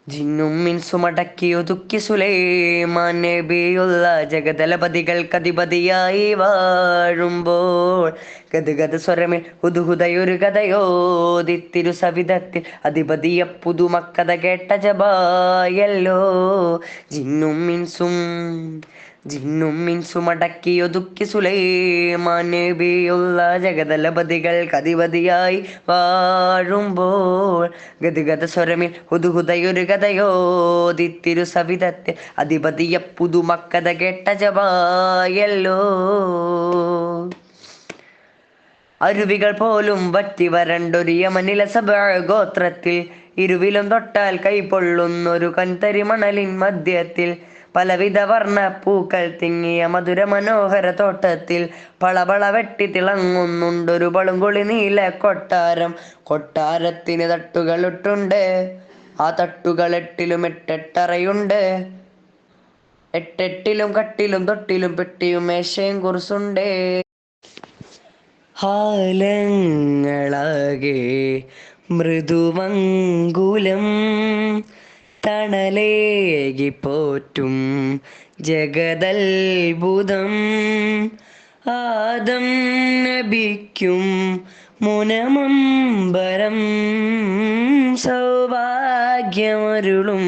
ജിന്നും മിൻസുമടക്കിയൊതുക്കി സുലൈമാൻ നബിയുള്ള ജഗദലപതികൾക്കധിപതിയായി വാഴുമ്പോൾ ഗദ്ഗദ സ്വരമിൽ ഹുദുഹുദയൊരു കഥയോദിത്തിരു സവിധത്തിൽ അധിപതിയ പുതുമക്കഥ കേട്ട ജബായല്ലോ. ജിന്നും മിൻസും ജിന്നും മിൻസുമടക്കിയൊതുക്കി സുലൈമാൻ നബിയുള്ള ജഗദലപതികൾക്കധിപതിയായി വാഴുമ്പോൾ ഗദ്ഗദ സ്വരമിൽ ഹുദുഹുദയൊരു കഥയോദിത്തിരു സവിധത്തിൽ അധിപതിയ പുതുമക്കഥ കേട്ട ജബായല്ലോ. അരുവികൾ പോലും വറ്റി വരണ്ടൊരു യമനില ഗോത്രത്തിൽ ഇരുവിലും തൊട്ടാൽ കൈപൊള്ളുന്നൊരു കൻതരി മണലിൻ മധ്യത്തിൽ പലവിധ വർണ്ണ പൂക്കൾ തിങ്ങിയ മധുര മനോഹര തോട്ടത്തിൽ പളപള വെട്ടി തിളങ്ങുന്നുണ്ടൊരു പളുങ്കുളി നീല കൊട്ടാരം. കൊട്ടാരത്തിന് തട്ടുകളിട്ടുണ്ട്, ആ തട്ടുകൾ എട്ടിലും എട്ടെട്ടറയുണ്ട്. എട്ടെട്ടിലും കട്ടിലും തൊട്ടിലും പെട്ടിയും മേശയും കുറിസുണ്ട്. ഹാലങ്ങളാകെ മൃദുമങ്കുലം തണലേകി പോറ്റും ജഗദൽബുധം. ആദം നബിക്കും മുനമമ്പരം സൗഭാഗ്യമരുളും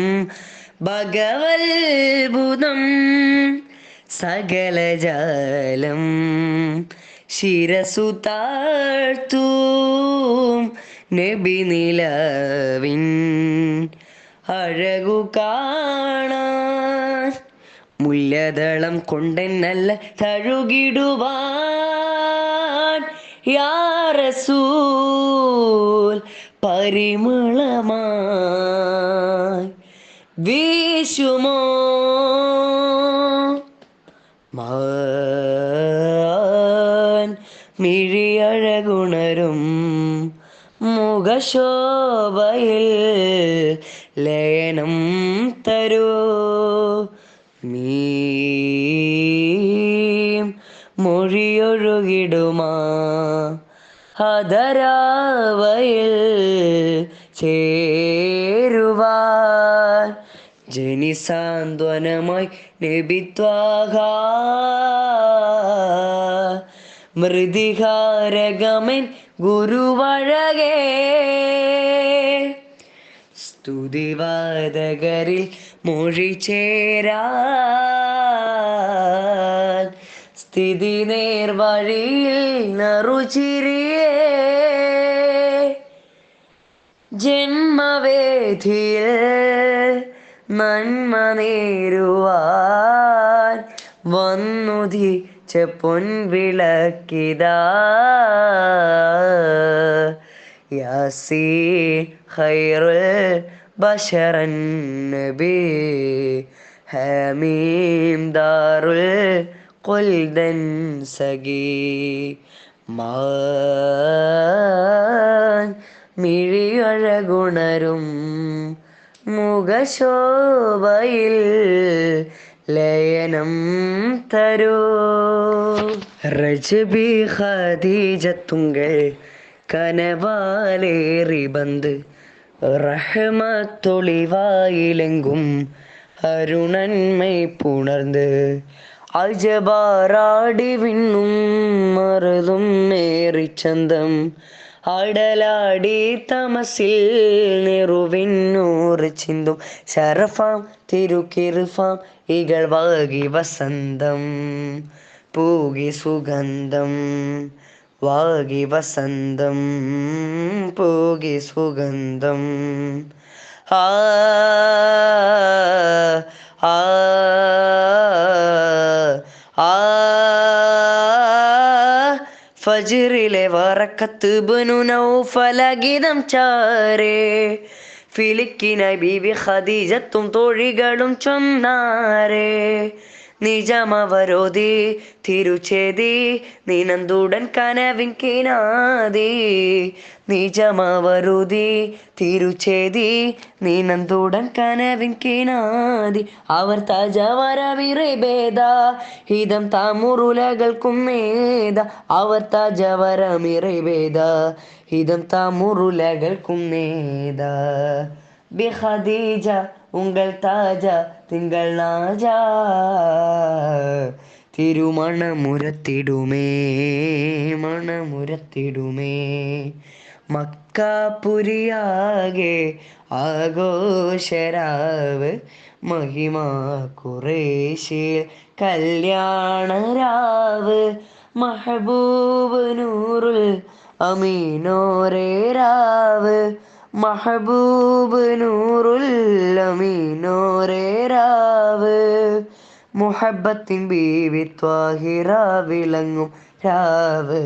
ഭഗവത്ഭുതം. സകലജാലം ശിരസു താഴ്ത്തും നബി നിലവിൻ അഴകു കാണാൻ മുല്ലദളം കൊണ്ടെന്നല്ല തഴുകിടുവാൻ യാ റസൂൽ പരിമളമായി വീശുമോ മാൻ മിഴിയഴകുണരും മുഖശോഭയിൽ ലയനം തരൂ നീം മൊഴിയൊഴുകിടുമാ ഹദരാവയിൽ ചേരുവാൻ ജനിസാന്ത്വനമായി നബിത്വാഹ മൃതിഹാരകമൻ ഗുരുവഴകേ. സ്തുതിവാദകരിൽ മൊഴി ചേരാൻ സ്ഥിതി നേർവഴിയിൽ നറുചിരിയേ. ജന്മവേദിയിൽ നന്മ നേരുവാൻ വന്നുദിച്ച പൊൻവിളക്കിതാ യാസീൻ ഖൈറുൽ ബശറൻ നബി ഹമീം ദാറുൽ ഖുൽദൻ സഗി. മാൻ മിഴിയഴകുണരും മുഖശോഭയിൽ ലയനം തരൂ. രജബി ഖദീജത്തുങ്കൾ കനവാലേറി ബന്ദ് റഹ്മത്തൊളിവായിലെങ്കും അരുണന്മൈ പുണർന്ന് അജബാറാടി വിണ്ണും മറുതും മേറിച്ചന്തം അടലാടി തമസിൽ നെറുവിന്നൂറ് ചിന്തും ശരഫാം തിരുക്കിറുഫാം ഇകൾ വാകി വസന്തം പൂകി സുഗന്ധം വാകി വസന്തം പൂകി സുഗന്ധം. ആ ആ ആ ഫജ്റിലെ വറക്കത്ത് ബനു നൗഫലഗീതം ചാരേ ഫിലിക്കിനായി ബീവി ഖദീജത്തും തോഴികളും ചൊന്നാരേ. നിജമവരോധി തിരുച്ചേതി നീനന്തുടൻ കനവിൻ കിനാതി. നിജമവരുതി തിരുച്ചേതി നീനന്തുടൻ കനവിൻ കിനാതി. അവർ തജവരവിറേഭേദ ഹിതം താമുറുലകൾക്കും നേത. അവർ തജവരമിറേഭേദ ഹിതം താമുറുലകൾക്കും നേത. பி ஹதீஜா உங்கள் தாஜா திங்கள் நாஜா തിരുമണമുരത്തിടുമേ മണമുരത്തിടുമേ മക്കാപുരിയാകെ ആഘോഷരാവ് മഹിമ ഖുറൈശിൽ കല്യാണരാവ് മഹബൂബ് നൂറുൽ അമീനോരേ രാവ് മഹബൂബ് നൂറുൽ അമീനോരേ രാവ് മുഹബത്തിൻ ബീവി ത്വാഹിറ വിളങ്ങും രാവ്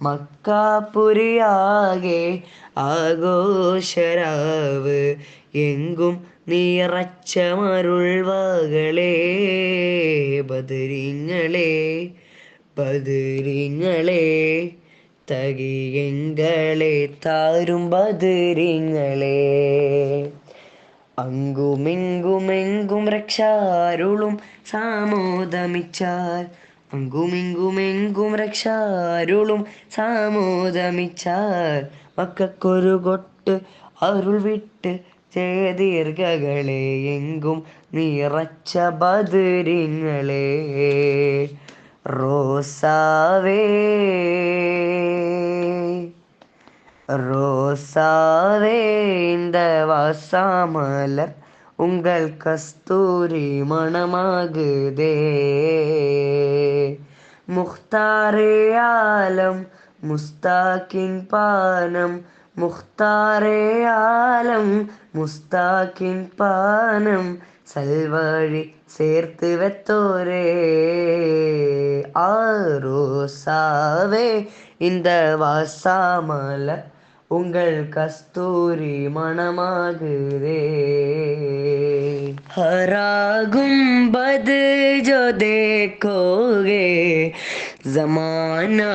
മക്കാപുരിയാകെ ആഘോഷരാവ് എങ്കും നിറച്ച മരുൾവകളെ ബദരിങ്ങളെ ബദരിങ്ങളെ തകിയങ്ങളെ താരും ബദരിങ്ങളെ അങ്കുമിങ്കുമെങ്കും രക്ഷാരുളും സാമോദമിച്ചാൽ അങ്കുമിങ്കുമെങ്കും രക്ഷാരുളും സാമോദമിച്ചാൽ മക്കൾക്കൊരു കൊട്ട് അരുൾ വിട്ട് ജയദീർഘകളെ എങ്കും നിറച്ച ബദരിങ്ങളെ റോസാവേ ரோசாவே இந்த வாசாமலர் உங்கள் கஸ்தூரி மணமாகுதே முக்தாரே ஆலம் முஸ்தாக்கின் பானம் முக்தாரே ஆலம் முஸ்தாக்கின் பானம் சல்வழி சேர்த்து வெத்தோரே ரோசாவே இந்த வாசாமலர் உங்கள் கஸ்தூரி மணமாகுதே हरा गुंबद जो देखोगे जमाना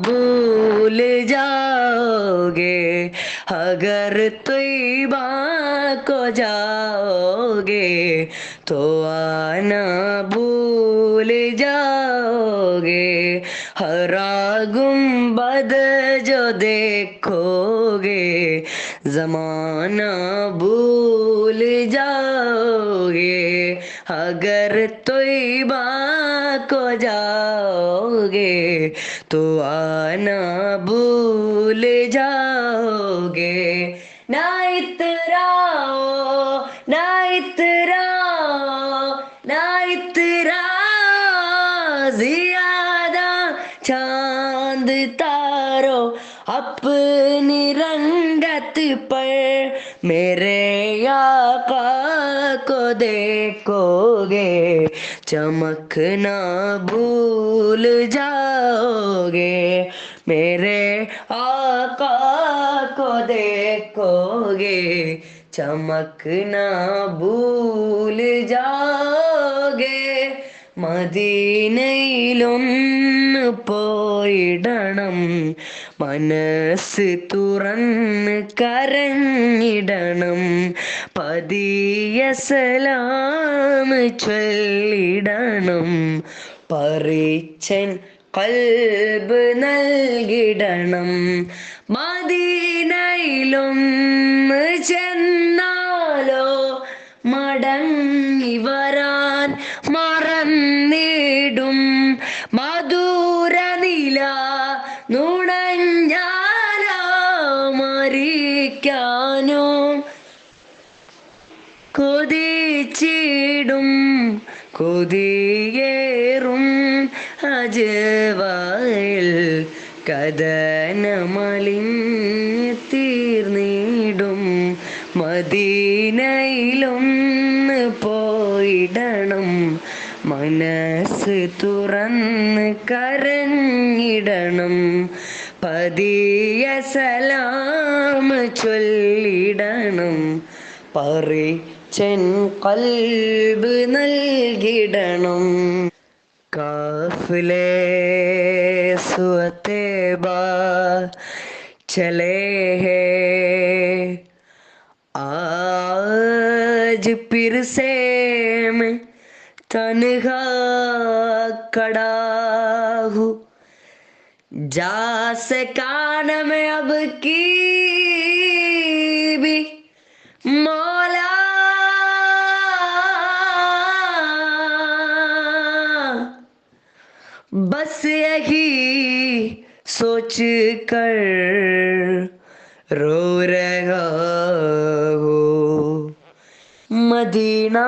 भूल जाओगे अगर तैबा को जाओगे तो आना भूल जाओगे हरा गुंबद जो देखोगे जमाना भूल जाओगे अगर तौबा को जाओगे तो आना भूल जाओगे ना इतराओ ना इतराओ ना इतराओ ज़ियादा चांद तारो अपनी रंगत पर मेरे आका को देखोगे चमकना भूल जाओगे मेरे आका को देखोगे चमकना भूल जाओगे മദീനയിലൊന്ന് പോയിടണം മനസ്സ് തുറന്ന് കരഞ്ഞിടണം പതിയെ സലാം ചൊല്ലിടണം പറിച്ചൻ കൽബ് നൽകിടണം മദീനയിലൊന്ന് ചെന്നാലോ മടങ്ങി വരാൻ മറന്നിടും മധുര നില നുണഞ്ഞാലോ മരിക്കാനോ കൊതിച്ചിടും കൊതിയേറും അജവായിൽ കഥനമലിഞ്ഞ് തീർന്നിടും മദീനയിലൊന്ന് പോയിടണം മനസ്സ് തുറന്ന് കരഞ്ഞിടണം പതിയെ സലാം ചൊല്ലിടണം പറിച്ചൻ കൽബ് നൽകിടണം കാഫിലെ സുഅത്തേബാ ചലേ ഹേ आज फिर से मैं तन्हा खड़ा हूँ जा सका न मैं अब की भी मौला बस यही सोच कर रो रहा हो मदीना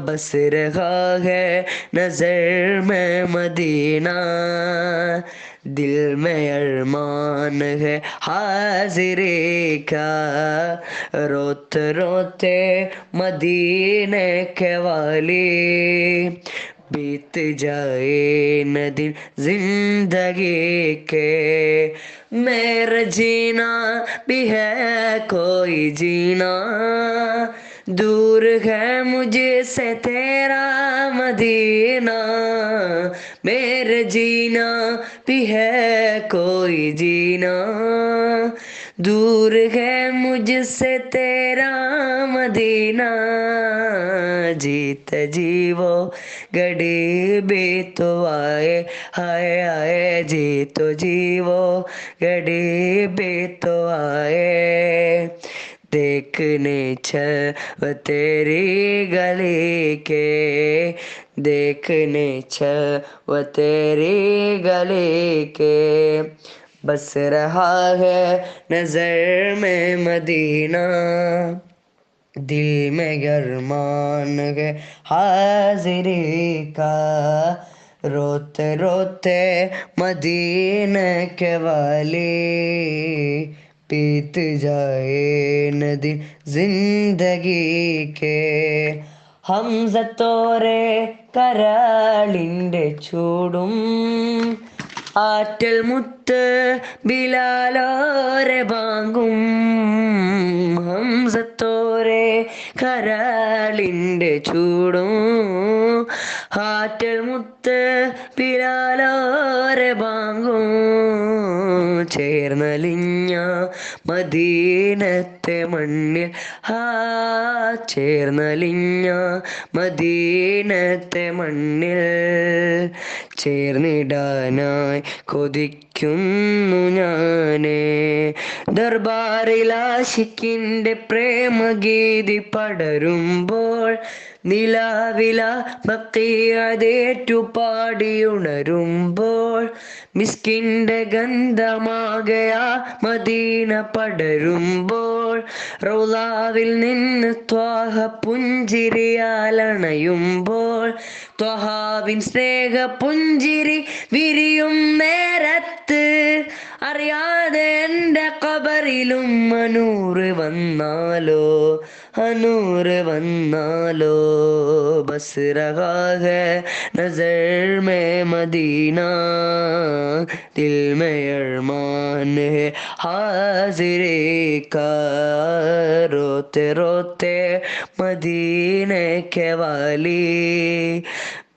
बस रहा है नजर में मदीना दिल में अरमान है हाजिरी का रोते रोते मदीने के वाली बीत जाए न दिन जिंदगी के मेरा जीना भी है कोई जीना दूर है मुझे से तेरा मदीना मेरे जीना भी है कोई जीना दूर है मुझसे तेरा मदीना जीत जीवो घड़ी भी तो आए हाय आए जी तो जीवो घड़ी भी तो आए देखने छव तेरी गली के देखने छव तेरी गली के बस रहा है नजर में मदीना दिल में अरमान है हाजिरी का रोते रोते मदीने के वाली बीत जाए न दिन जिंदगी के ഹംസത്തോരെ കരാളിൻ്റെ ചൂടും ആറ്റൽ മുത്ത് ബിലാലോരെ ബാങ്കും ഹംസത്തോരെ കരാളിൻ്റെ ചൂടും ആറ്റൽ മുത്ത് ബിലാലോരെ ബാങ്കും ചേർന്നലിഞ്ഞ മദീനത്തെ മണ്ണിൽ ചേർന്നലിഞ്ഞ മദീനത്തെ മണ്ണിൽ ചേർന്നിടാനായി കൊതിക്കുന്നു ഞാനേ ദർബാറിൽ ആശിക്കിൻ്റെ പ്രേമഗീതി പടരുമ്പോൾ നിലാവില ബഖീഅതേറ്റു പാടിയുണരുമ്പോൾ മിസ്കിൻ്റെ ഗന്ധമാകയാ മദീന പടരുമ്പോൾ റൗളാവിൽ നിന്ന് ത്വാഹ പുഞ്ചിരിയാലണയുമ്പോൾ ത്വഹാവിൻ സ്നേഹ പുഞ്ചിരി വിരിയും നേരത്ത് അറിയാതെ എൻ്റെ ഖബറിലും അനൂറ് വന്നാലോ അനൂറ് വന്നാലോ bus രഹാ high Nasar may Medina ദിൽ മേ അർമാൻ ഹൈ ഹാസിരി കാ रोते रोते मदीने के वाली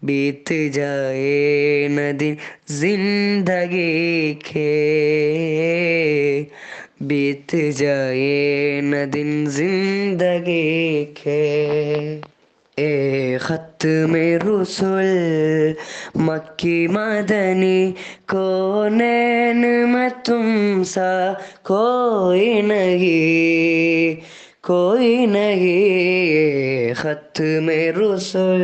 बीत जाए न दिन जिंदगी के बीत जाए न दिन जिंदगी के ए खत में रसुल मक्की मदनी कौनैन में तुम सा कोई नहीं ये खत में रसुल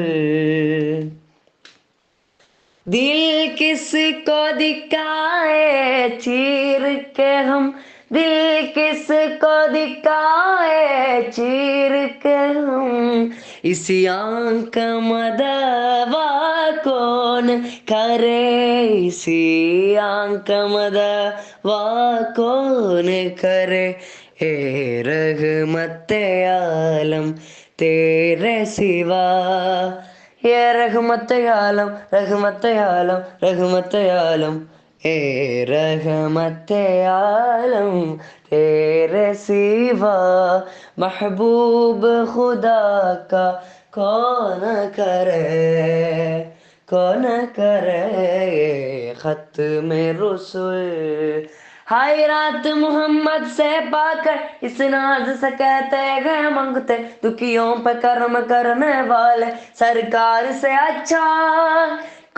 दिल किसको दिखाए चीर के हम दिल किसको दिखाए चीर के हम इसी आंख मदवा कौन करे इसी आंख मदवा कौन करे ए रहमते आलम तेरे सिवा ये रहमत आलम रहमत आलम रहमत आलम ए रहमत आलम तेरे सिवा महबूब खुदा का कौन करे खत में रसूल हाय रात मोहम्मद से पाकर इस नाज से कहते गए मांगते दुखियों पे कर्म करने वाले सरकार से अच्छा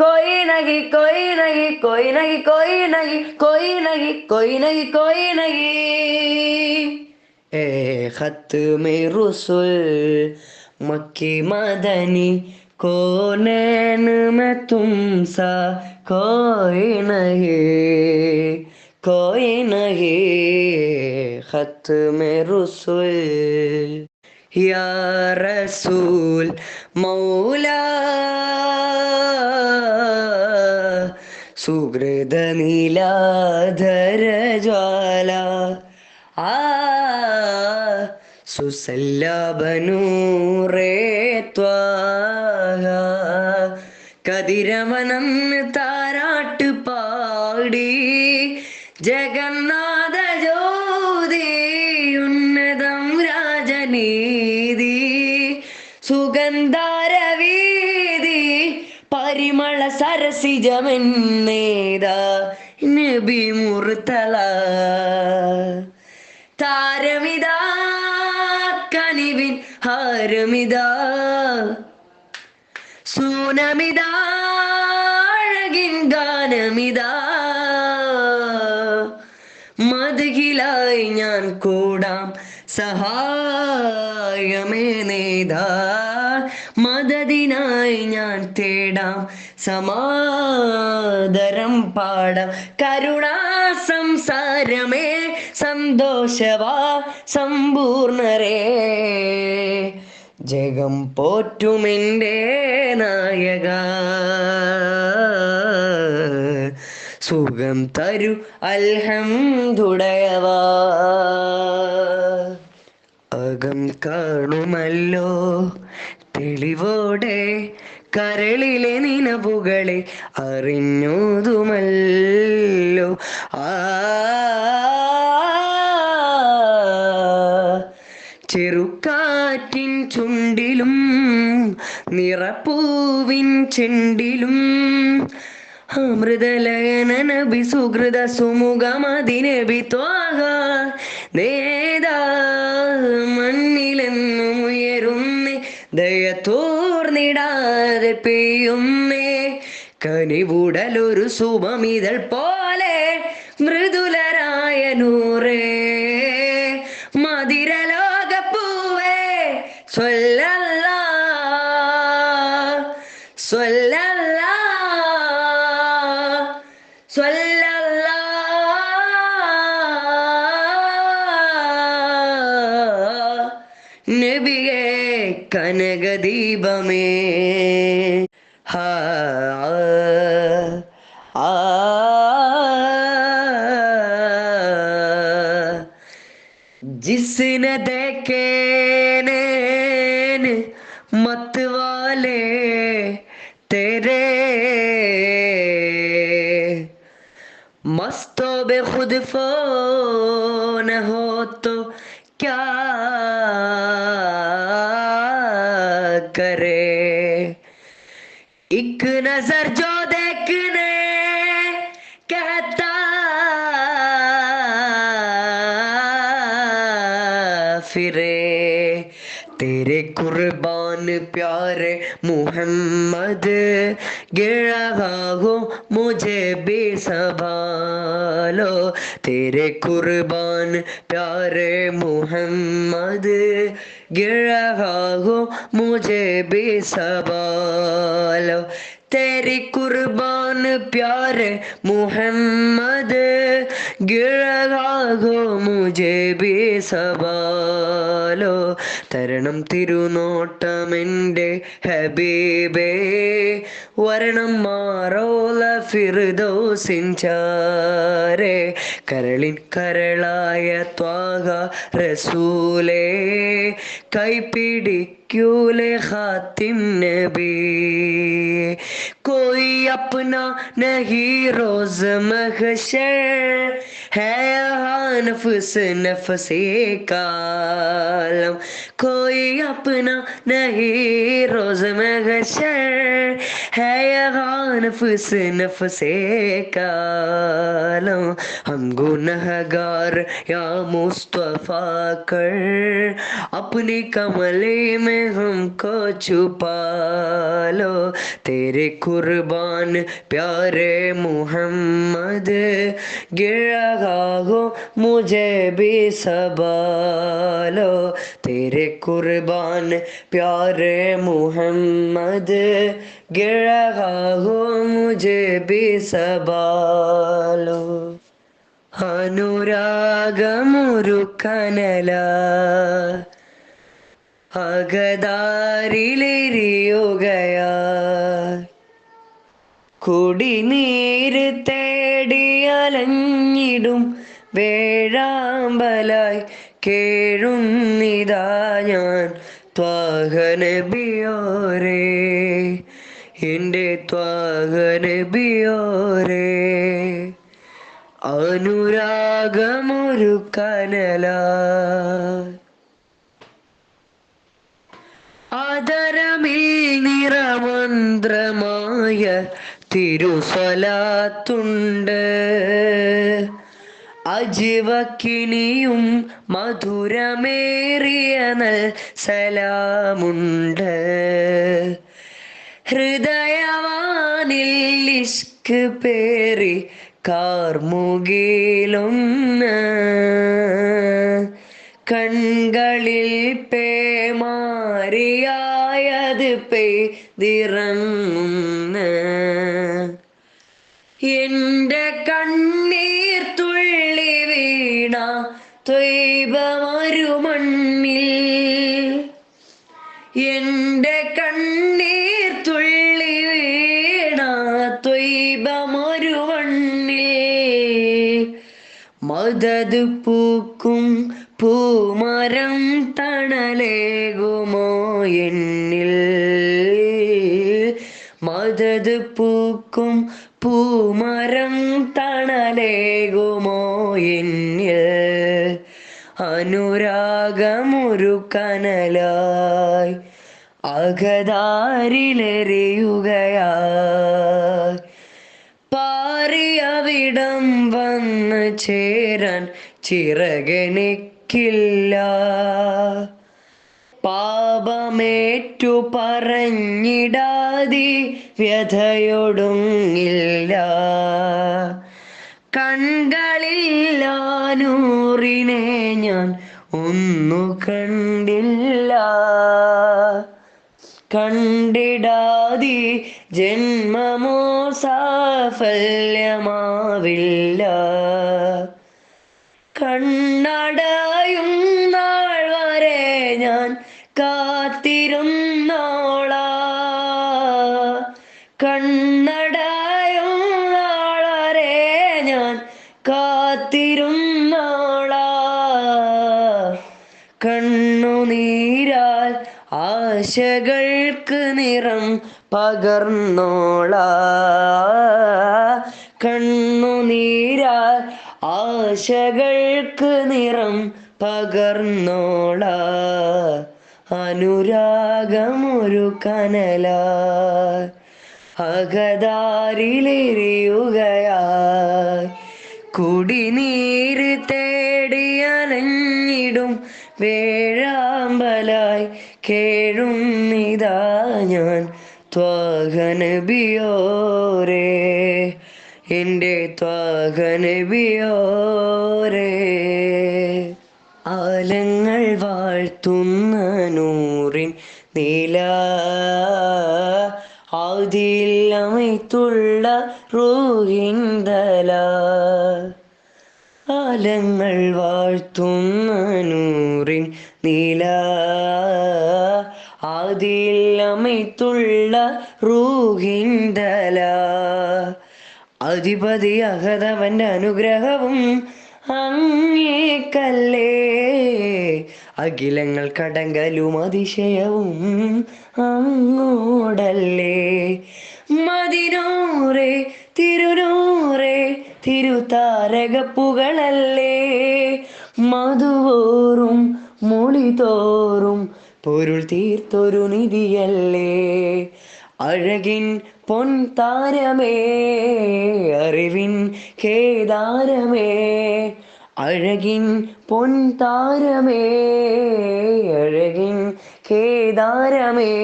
कोई नहीं कोई नहीं कोई नहीं कोई नहीं कोई नहीं कोई नहीं कोई नहीं ए खत में रसूल मक्की मदनी कोनैन में तुम सा कोई नहीं, कोई नहीं खत में रुसुल या रसूल मौला സുഹൃത നീലാധര ജ്വാല ആ സുസല്ലബനൂറേ ത്വാഹ കതിരവനം താരാട്ട് പാടി ജഗന്നാഥ ജ്യോതി ഉന്നതം രാജനീതി സുഗന്ധാരവീതി പരിമള സരസിജമെന്നേതാ നബി മുർത്തല താരമിതാ കനിവിൻ ഹാരമിതാ സൂനമിതാ അഴകിൻ ഗാനമിതാ മദ്ഹിലായി ഞാൻ കൂടാം സഹായമേ നേതാ മദദിനായി ഞാൻ തേടാം സമാദരം പാടാം കരുണാ സംസാരമേ സന്തോഷവാ സമ്പൂർണരേ ജഗം പോറ്റുമെൻ്റെ നായക സുഖം തരു അൽഹംദുടയവാ അകം കാണുമല്ലോ തെളിവോടെ കരളിലെ നിനവുകളെ അറിഞ്ഞോതുമല്ലോ ആ ചെറുക്കാറ്റിൻ ചുണ്ടിലും നിറപ്പൂവിൻ ചെണ്ടിലും അമൃതലയന നബി സുഹൃത സുമുഖമതിനബി ത്വാഹ നേതാ മണ്ണിലെന്നും ഉയരുന്നേ ദയ തോർന്നിടാതെ പെയ്യുന്നേ കനിവുടലൊരു സുമമിതൾ പോലെ മൃദുലരായ നൂറേ മതിരലോകപ്പൂവേ സ്വല്ലല്ലാ സ്വല്ലല്ലാ സ്വല്ലല്ലാ നബിയേ കനകദീപമേ ഹാ ആ जिसने देखे नैन मत वाले तेरे मस्तों बे खुद फोन हो तो क्या करे एक नजर जो देखने कहता फिरे तेरे कुर्बान प्यारे मुहम्मद गिरा हो मुझे भी संभालो तेरे कुर्बान प्यारे मुहम्मद गिरा हो मुझे भी संभालो तेरी कुर्बान प्यारे मुहम्मद गिरा हो मुझे भी സവാലോ തരണം തിരുനോട്ടമെൻ്റെ ഹബീബേ വരണം മാറോല ഫിർദൗസിൻ ചാരേ കരളിൻ കരളായ ത്വാഹ റസൂലേ കൈപിടിക്കൂലെ ഖാത്തിം നബി कोई अपना नहीं रोज महशर है यहाँ नफ्स नफ्से कालम कोई अपना नहीं रोज महशर है यहाँ नफ्स नफ्से कालम हम गुनहगार या मुस्तफा कर अपनी कमले में हमको छुपा लो तेरे कुर्बान प्यारे मुहम्मद गिरा रहा हो मुझे भी संभालो, तेरे कुर्बान प्यारे मोहम्मद, गिर रहा हो मुझे भी संभालो. അനുരാഗമൊരു കനല അകതാരിലെരിയുകയാ, കുടിനീര് തേടിയലഞ്ഞിടും വേഴാമ്പലായി കേഴുന്നിതാ ഞാൻ ത്വാഹ നബിയോരേ, എൻ്റെ ത്വാഹ നബിയോരേ. അനുരാഗമൊരു കനല ആദരമിൽ നിറമന്ത്രമായ തിരുസ്വലാത്തുണ്ട്, അജിവക്കിനിയും മധുരമേറിയ നൽ സലാമുണ്ട്, ഹൃദയവാനിൽ ഇഷ്ക് പേറി കാർമുകിലൊന്ന്, കൺകളിൽ പേമാരിയായത് പെയ്തിറങ്ങുന്ന്, എൻ്റെ കണ്ണീർ തുള്ളി വീണ ത്വയ്ബമൊരു മണ്ണിൽ, എൻ്റെ കണ്ണീർ തുള്ളി വീണ ത്വയ്ബമൊരു മണ്ണിൽ, മദദ് പൂക്കും പൂമരം തണലേകുമോ എന്നിൽ, മദദ് പൂക്കും പൂമരം തണലേകുമോ എന്നിൽ, അനുരാഗമൊരു കനലായി അകതാരിലെറിയുകയായി, പാറിയവിടം വന്ന് ചേരാൻ ചിറകെനിക്കില്ല, പാപമേറ്റു പറഞ്ഞിടാതി വ്യഥയൊടുങ്ങില്ല, കൺകളില്ല നൂറിനെ ഞാൻ ഒന്നു കണ്ടില്ല, കണ്ടിടാതി ജന്മമോ സാഫല്യമാവില്ല, കണ്ണടയും നാൾ വരെ ഞാൻ കാത്തിരുന്നോളാ, കണ്ണടയും നാൾ വരെ ഞാൻ കാത്തിരുന്നോളാ, കണ്ണുനീരാൽ ആശകൾക്ക് നിറം പകർന്നോളാ, കണ്ണുനീരാൽ ആശകൾക്ക് നിറം പകർന്നോളാ, അനുരാഗമൊരു കനല അകതാരിലെറിയുകയായി, കുടിനീര് തേടിയലഞ്ഞിടും വേഴാമ്പലായി കേഴുന്നിതാ ഞാൻ ത്വാഹ നബിയോരേ, എൻ്റെ ത്വാഹ നബിയോരേ. ആലങ്ങൾ വാഴ്ത്തുന്ന നൂറിൻ നീല ആദിയിൽ അമൈത്തുള്ള റൂഹിന്തല, ആലങ്ങൾ വാഴ്ത്തുന്ന നൂറിൻ നീല ആദിയിൽ അമൈത്തുള്ള റൂഹിന്തല, അധിപതി അഹദവന്റെ അനുഗ്രഹവും അങ്ങേക്കല്ലേ, അഖിലങ്ങൾ കടങ്കലും അതിശയവും അങ്ങോടല്ലേ, മദിനൂറേ തിരുനൂറേ തിരുതാരകപ്പുകളല്ലേ, മധുവോറും മൊളിതോറും പൊരുൾ തീർത്തൊരു നിധിയല്ലേ, അഴകിൻ പൊൻതാരമേ അറിവിൻ കേദാരമേ, അഴകിൻ പൊൻതാരമേ അഴകിൻ കേദാരമേ,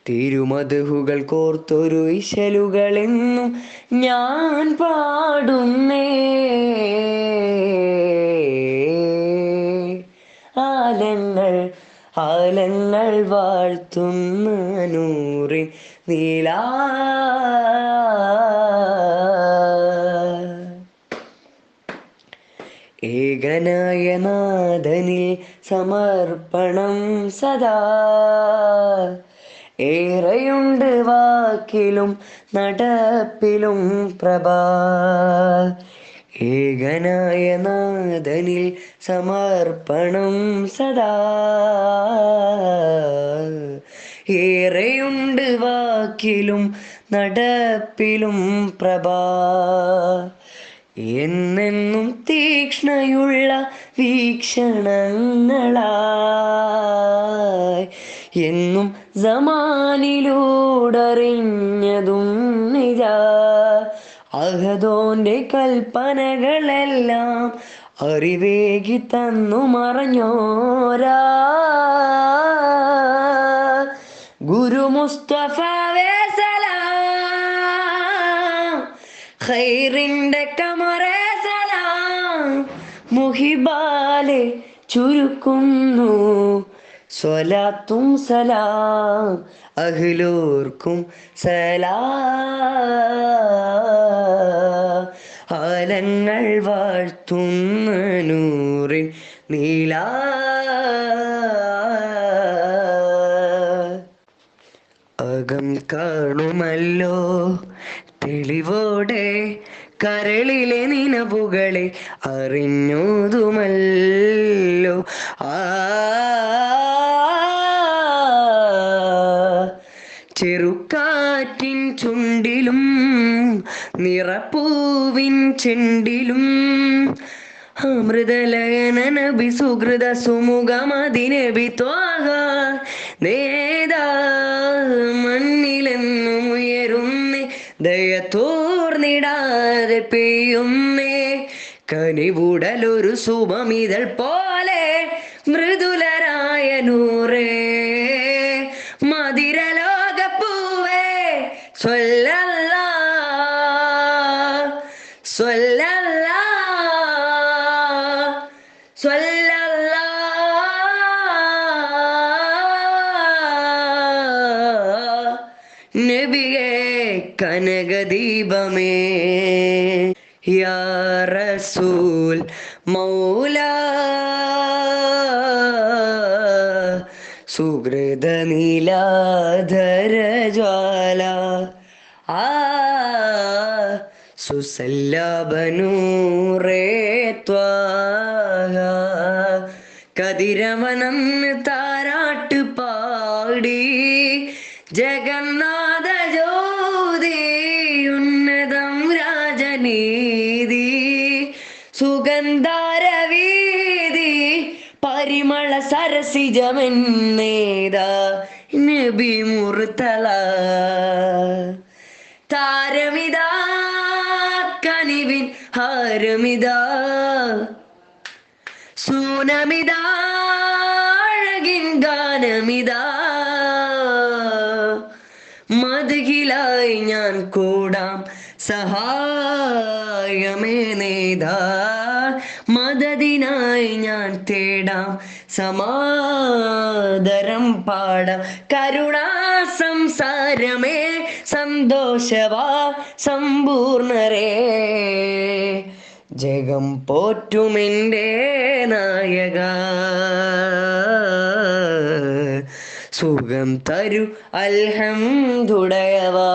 തിരുമധുഹുകൾ കോർത്തൊരു ഇശലുകളെന്നും ഞാൻ പാടുന്നേ. ആലങ്ങൾ ആലങ്ങൾ വാഴ്ത്തുന്ന നൂറിൻ നീലാ. ഏകനായ നാഥനിൽ സമർപ്പണം സദാ. ഏറെയുണ്ട് വാക്കിലും നടപ്പിലും പ്രഭാ. ഏകനായ നാഥനിൽ സമർപ്പണം സദാ. ഏറെയുണ്ട് വാക്കിലും നടപ്പിലും പ്രഭാ. എന്നെന്നും തീക്ഷ്ണയുള്ള വീക്ഷണങ്ങളായി എന്നും സമാനിലൂടറിഞ്ഞതും നിജാ. അഹദോന്റെ കൽപ്പനകളെല്ലാം അറിവേകി തന്നു മറഞ്ഞോരാ ഗുരു മുസ്തഫ സലാം. ഖൈറിന്റെ കമറേ സലാം. മുഹിബാലെ ചുരുക്കുന്നു സ്വലാത്തും സലാം. അഹ്ലോർക്കും സലാം. ആലങ്ങൾ വാഴ്ത്തുന്ന നൂറിൻ നീലാ. അകം കാണുമല്ലോ തെളിവോടെ കരളിലെ നിനവുകളെ അറിഞ്ഞോതുമല്ലോ. ചെറുക്കാറ്റിൻ ചുണ്ടിലും നിറപ്പൂവിൻ ചെണ്ടിലും അമൃതലയന നബി സുഹൃത സുമുഖമതിനബി ത്വാഹ നേതാ. മണ്ണിലെന്നും ഉയരുന്നേ ദയ തോർന്നിടാതെ പെയ്യുന്നേ കനിവുടലൊരു സുമമിതൾ പോലെ മൃദുലരായ നൂറേ മതിരലോകപ്പൂവേ സ്വല്ലല്ലാ സ്വല്ലല്ലാ സ്വല്ലല്ലാ. നബിയേ കനകദീപമേ യാ റസൂൽ മൗലാ. സുഹൃത നീലാധര ജ്വാല സുസല്ലബനൂറേ ത്വാഹ. കതിരവനം താരാട്ട് പാടി ജഗന്നാഥ ജ്യോതി ഉന്നതം രാജനീതി സുഗന്ധാരവീതി പരിമള സരസിജമെന്നേതാ നബി മുർത്തല. താരമിതാ കനിവിൻ ഹാരമിതാ സൂനമിതാ അഴകിൻ ഗാനമിതാ. മദ്ഹിലായി ഞാൻ കൂടാം സഹായമേ നേതാ. മദദിനായി ഞാൻ തേടാം സമാദരം പാടാം. കരുണാ സംസാരമേ സന്തോഷവാ സമ്പൂർണരേ ജഗം പോറ്റുമെൻ്റെ നായക. സുഖം തരു അൽഹംദുടയവാ.